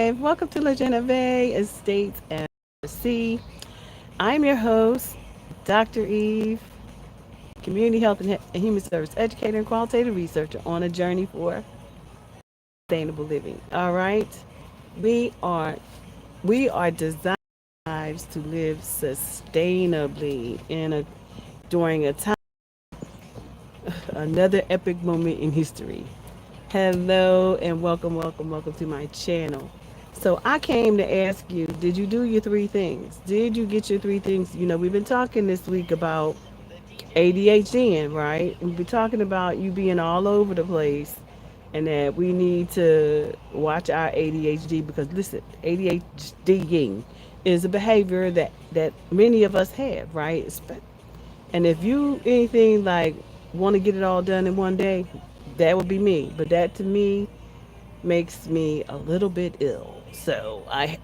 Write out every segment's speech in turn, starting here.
Genevieve. Welcome to La Genevieve Estates LLC. I'm your host, Dr. Eve, Community Health and Human Service Educator and Qualitative Researcher on a journey for sustainable living. All right, we are we are designed lives to live sustainably during a time another epic moment in history. Hello and welcome to my channel. So I came to ask you, did you do your three things? Did you get your three things? We've been talking this week about ADHD, right? We've been talking about you being all over the place and that we need to watch our ADHD because listen, ADHD is a behavior that many of us have, right? And if you anything like want to get it all done in one day, that would be me. But that to me makes me a little bit ill. So I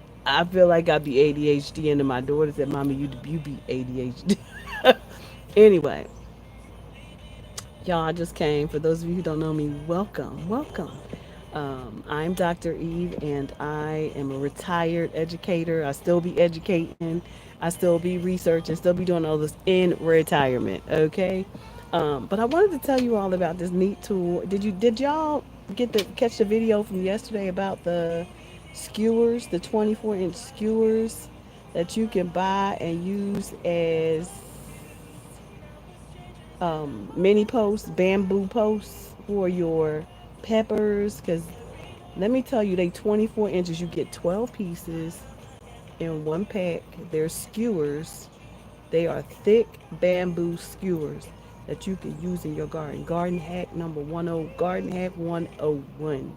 feel like I be ADHD, and then my daughter said, "Mommy, you be ADHD." Anyway, y'all, I just came. For those of you who don't know me, welcome. I'm Dr. Eve, and I am a retired educator. I still be educating. I still be researching. Still be doing all this in retirement. Okay. But I wanted to tell you all about this neat tool. Did y'all get to catch the video from yesterday about the skewers, the 24-inch skewers that you can buy and use as mini posts, bamboo posts for your peppers? Because let me tell you, they 24 inches. You get 12 pieces in one pack. They're skewers. They are thick bamboo skewers that you can use in your garden. Garden hack number 10, garden hack 101.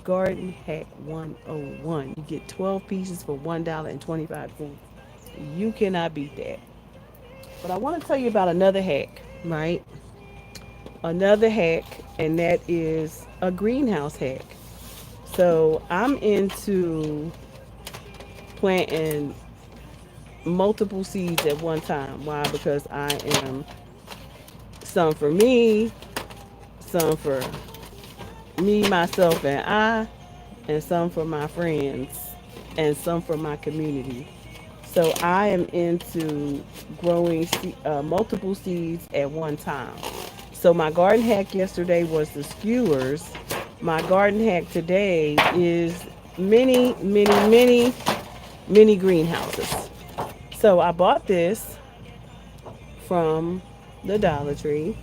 Garden hack 101. You get 12 pieces for $1.25. You cannot beat that. But I want to tell you about another hack, right? Another hack, and that is a greenhouse hack. So I'm into planting multiple seeds at one time. Why? Because I am some for me, some for me, myself, and some for my friends, and some for my community. So I am into growing multiple seeds at one time. So my garden hack yesterday was the skewers. My garden hack today is mini greenhouses. So I bought this from the Dollar Tree,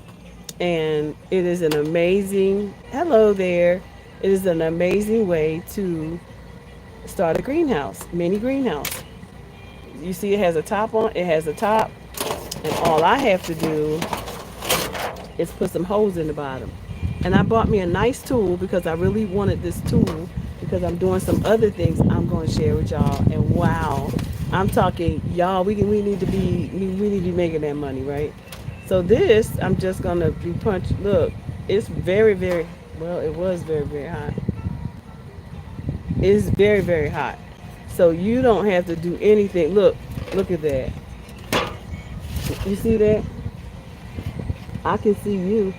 and it is an amazing, hello there, it is an amazing way to start a greenhouse, mini greenhouse. You see it has a top, and all I have to do is put some holes in the bottom. And I bought me a nice tool because I really wanted this tool because I'm doing some other things I'm going to share with y'all. And wow, I'm talking y'all. We need to be making that money, right? So this, I'm just gonna be punched. Look, it's very well. It was very hot. It's very hot. So you don't have to do anything. Look at that. You see that? I can see you.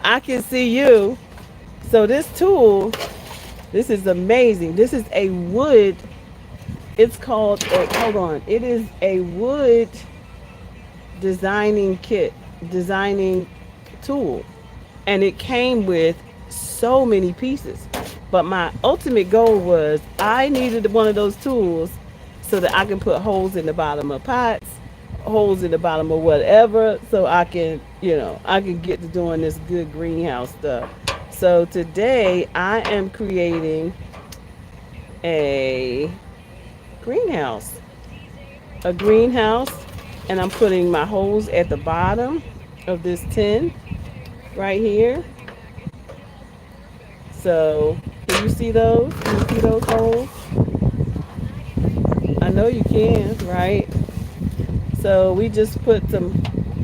I can see you. So this tool, this is amazing. This is a wood. It's called hold on. It is a wood designing kit, designing tool. And it came with so many pieces. But my ultimate goal was I needed one of those tools so that I can put holes in the bottom of pots, holes in the bottom of whatever, so I can get to doing this good greenhouse stuff. So today I am creating a greenhouse. A greenhouse, and I'm putting my holes at the bottom of this tin right here. So, can you see those? Can you see those holes? I know you can, right? So, we just put some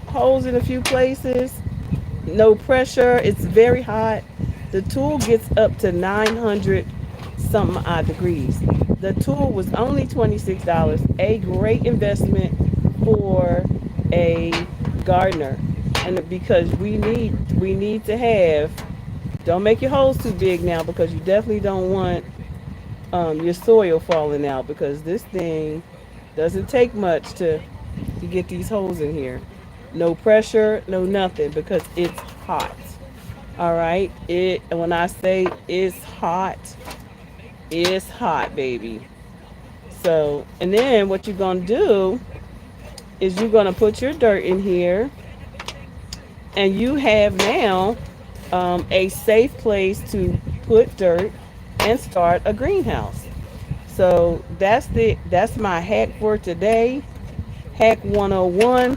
holes in a few places. No pressure. It's very hot. The tool gets up to 900 something odd degrees. The tool was only $26. A great investment for a gardener, and because we need to have Don't make your holes too big now because you definitely don't want your soil falling out because this thing doesn't take much to get these holes in here. No pressure, no nothing because it's hot. All right. It when I say it's hot, baby. So, and then what you're gonna do is you're gonna put your dirt in here, and you have now a safe place to put dirt and start a greenhouse. So that's my hack for today. Hack 101.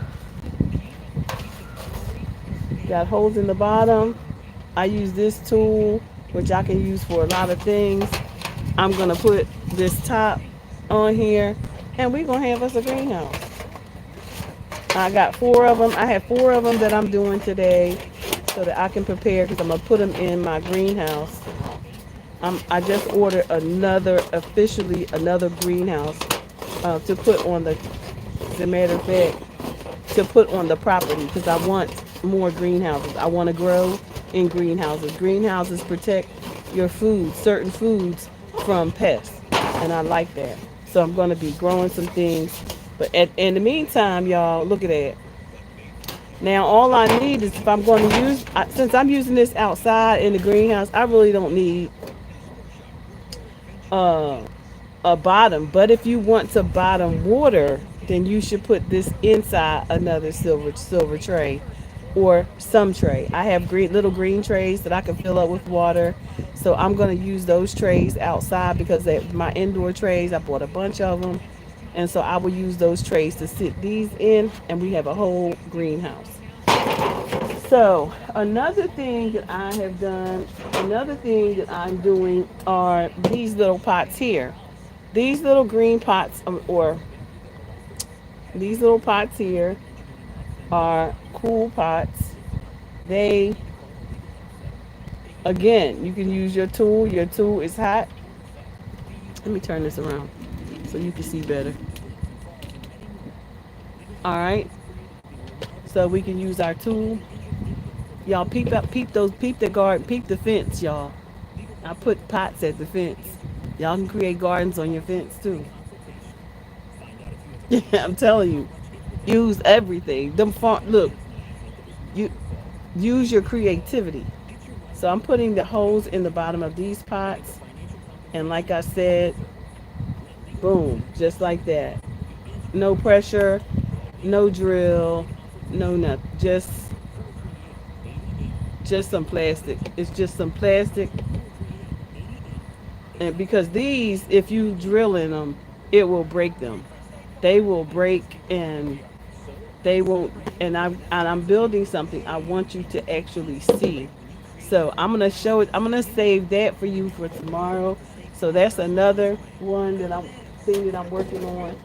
Got holes in the bottom. I use this tool, which I can use for a lot of things. I'm gonna put this top on here, and we're gonna have us a greenhouse. I got 4 of them. I have 4 of them that I'm doing today, so that I can prepare because I'm gonna put them in my greenhouse. I just ordered officially another greenhouse to put on as a matter of fact, to put on the property because I want more greenhouses. I want to grow in greenhouses. Greenhouses protect your food, certain foods from pests, and I like that. So I'm going to be growing some things. But in the meantime, y'all, look at that. Now all I need is if I'm going to since I'm using this outside in the greenhouse, I really don't need uh, a bottom. But if you want to bottom water, then you should put this inside another silver tray or some tray. I have little green trays that I can fill up with water. So I'm going to use those trays outside because my indoor trays, I bought a bunch of them. And so I will use those trays to sit these in, and we have a whole greenhouse. So another thing that I'm doing are these little pots here. These little green pots, or these little pots here, are cool pots. They, again, you can use your tool. Your tool is hot. Let me turn this around so you can see better. All right. So we can use our tool. Y'all peep the garden, peep the fence, y'all. I put pots at the fence. Y'all can create gardens on your fence too. I'm telling you, use everything. Look, you use your creativity. So I'm putting the holes in the bottom of these pots, and like I said, boom, just like that. No pressure, no drill, no nothing. Just some plastic. It's just some plastic, and because these, if you drill in them, it will break them. They will break, and they won't. And I'm building something I want you to actually see. So I'm gonna show it. I'm gonna save that for you for tomorrow. So that's another one that I'm working on,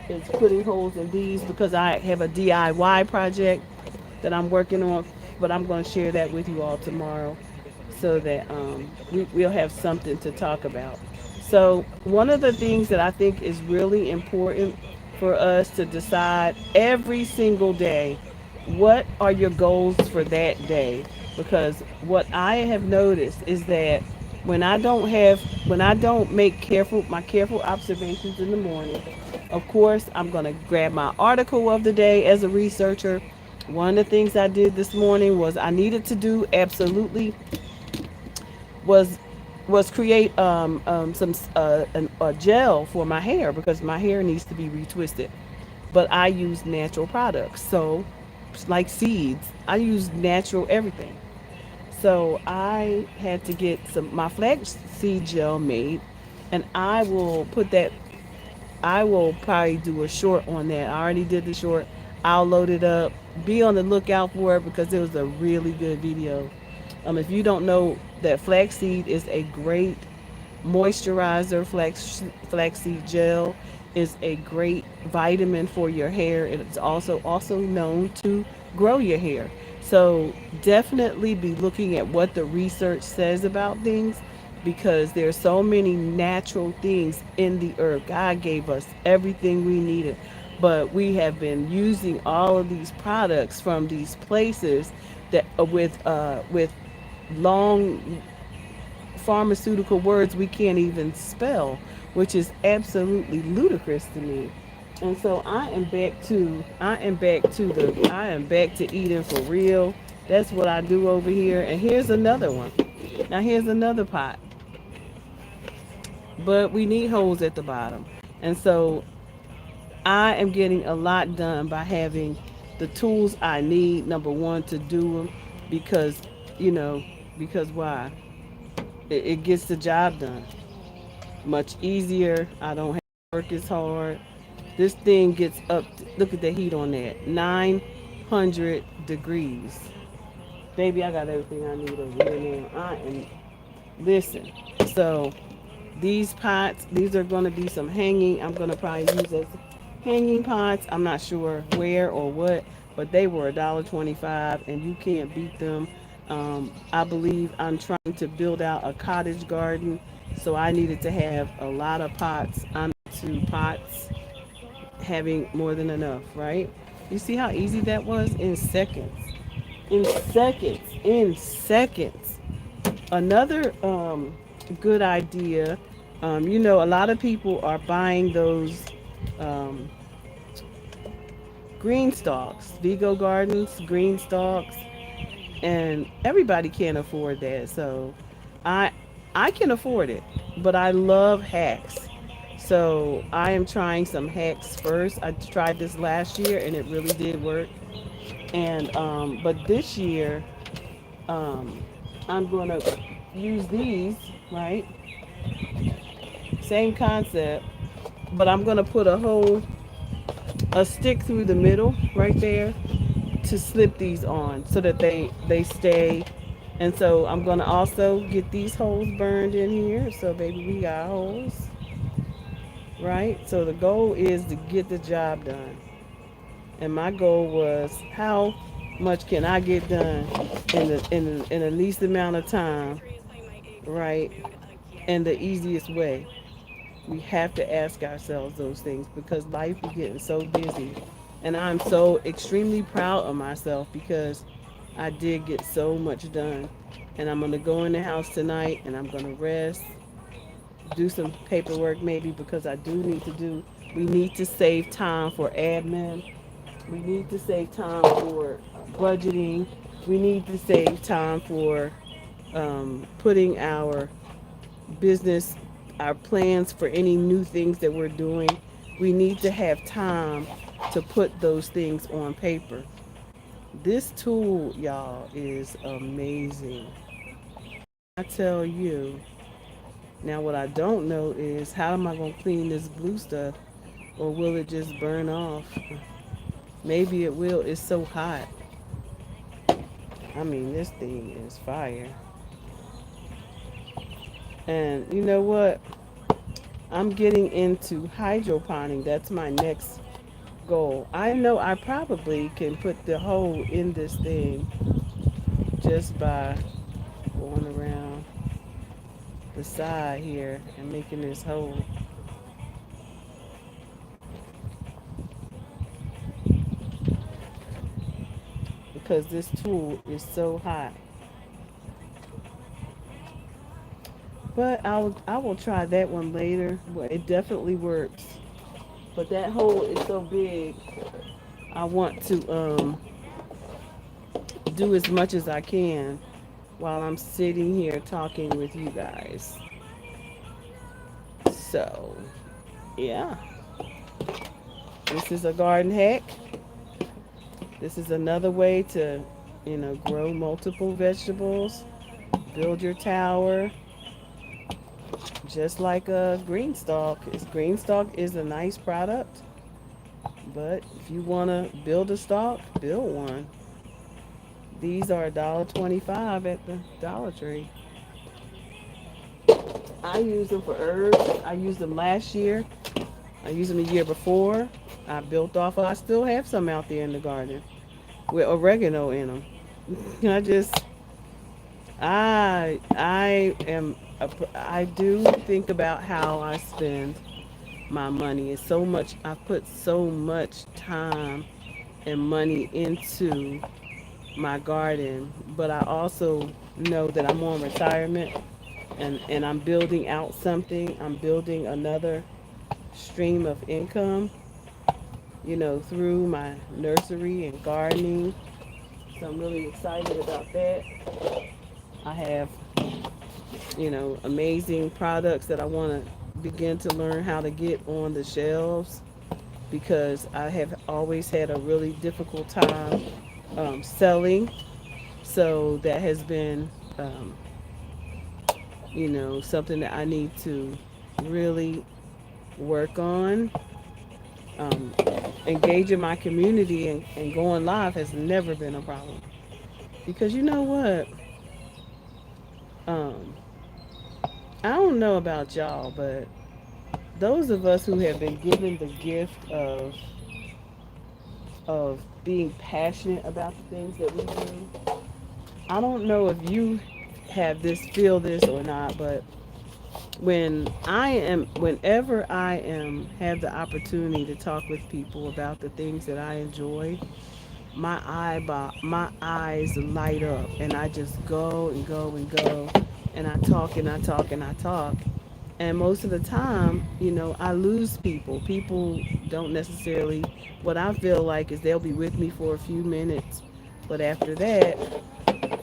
is putting holes in these because I have a DIY project that I'm working on. But I'm going to share that with you all tomorrow so that we'll have something to talk about. So, one of the things that I think is really important for us to decide every single day, what are your goals for that day? Because what I have noticed is that when I don't make my careful observations in the morning, of course, I'm going to grab my article of the day as a researcher. One of the things I did this morning was I needed to do absolutely was create a gel for my hair because my hair needs to be retwisted. But I use natural products, so like seeds, I use natural everything. So I had to get my flaxseed gel made, and I will probably do a short on that. I already did the short. I'll load it up. Be on the lookout for it because it was a really good video. If you don't know that flaxseed is a great moisturizer, flaxseed gel is a great vitamin for your hair. It's also known to grow your hair. So definitely be looking at what the research says about things because there's so many natural things in the earth. God gave us everything we needed, but we have been using all of these products from these places that with long pharmaceutical words we can't even spell, which is absolutely ludicrous to me. And so I am back to eating for real. That's what I do over here. And here's another one. Now here's another pot. But we need holes at the bottom. And so I am getting a lot done by having the tools I need, number one, to do them because, you know, because why? It gets the job done much easier. I don't have to work as hard. This thing gets up, look at the heat on that, 900 degrees. Baby, I got everything I need over here now. Listen, so these pots, these are going to be some hanging. I'm going to probably use as hanging pots. I'm not sure where or what, but they were $1.25 and you can't beat them. I believe I'm trying to build out a cottage garden, so I needed to have a lot of pots. I'm to pots having more than enough, right? You see how easy that was in seconds. In seconds. In seconds. Another good idea. A lot of people are buying those um, green stalks, Vigo Gardens, green stalks, and everybody can't afford that. So I I can afford it, but I love hacks. So I am trying some hacks first. I tried this last year and it really did work. And but this year um, I'm gonna use these, right? Same concept, but I'm gonna put a stick through the middle right there to slip these on so that they stay. And so I'm gonna also get these holes burned in here. So baby, we got holes, right? So the goal is to get the job done. And my goal was how much can I get done in the least amount of time, right? And the easiest way. We have to ask ourselves those things because life is getting so busy. And I'm so extremely proud of myself because I did get so much done. And I'm going to go in the house tonight and I'm going to rest, do some paperwork maybe because we need to save time for admin. We need to save time for budgeting. We need to save time for putting our business, our plans for any new things that we're doing. We need to have time to put those things on paper. This tool, y'all, is amazing. I tell you. Now, what I don't know is how am I going to clean this blue stuff or will it just burn off? Maybe it will. It's so hot. I mean, this thing is fire. And you know what? I'm getting into hydroponic. That's my next goal. I know I probably can put the hole in this thing just by going around the side here and making this hole because this tool is so hot. But I will try that one later. But it definitely works. But that hole is so big. I want to do as much as I can while I'm sitting here talking with you guys. So, yeah. This is a garden hack. This is another way to, grow multiple vegetables, build your tower, just like a green stalk. Green stalk is a nice product, but if you want to build a stalk, build one. These are $1.25 at the Dollar Tree. I use them for herbs. I used them last year. I used them the year before. I built off. I still have some out there in the garden with oregano in them. I just, I am, I do think about how I spend my money. It's so much. I put so much time and money into my garden, but I also know that I'm on retirement and I'm building out something. I'm building another stream of income, through my nursery and gardening. So I'm really excited about that. I have, amazing products that I want to begin to learn how to get on the shelves because I have always had a really difficult time selling. So that has been, um, something that I need to really work on. Um, Engaging my community and going live has never been a problem. Because you know what? Um, I don't know about y'all, but those of us who have been given the gift of being passionate about the things that we do, I don't know if you feel this or not, but whenever I am have the opportunity to talk with people about the things that I enjoy, my eyes light up, and I just go and go and go, and I talk and I talk and I talk, and most of the time, I lose people. People don't necessarily. What I feel like is they'll be with me for a few minutes, but after that,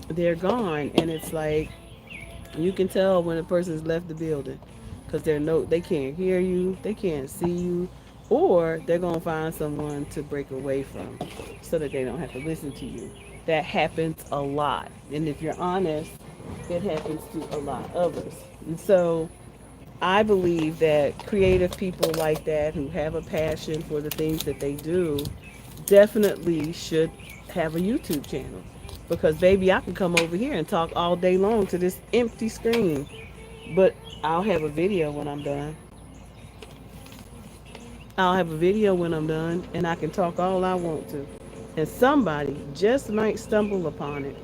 they're gone, and it's like you can tell when a person's left the building because they can't hear you, they can't see you, or they're gonna find someone to break away from, so that they don't have to listen to you. That happens a lot, and if you're honest, it happens to a lot of us. And so I believe that creative people like that who have a passion for the things that they do definitely should have a YouTube channel. Because, baby, I can come over here and talk all day long to this empty screen, but I'll have a video when I'm done. I'll have a video when I'm done, and I can talk all I want to. And somebody just might stumble upon it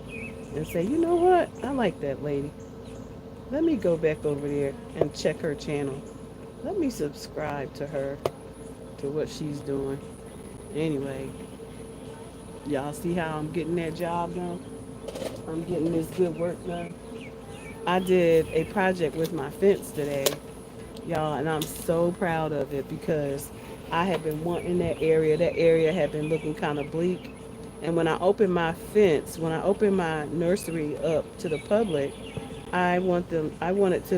and say, you know what? I like that lady. Let me go back over there and check her channel. Let me subscribe to her, to what she's doing. Anyway, y'all see how I'm getting that job done? I'm getting this good work done. I did a project with my fence today, y'all, and I'm so proud of it because I have been wanting that area. That area had been looking kind of bleak. And when I open my nursery up to the public, I wanted to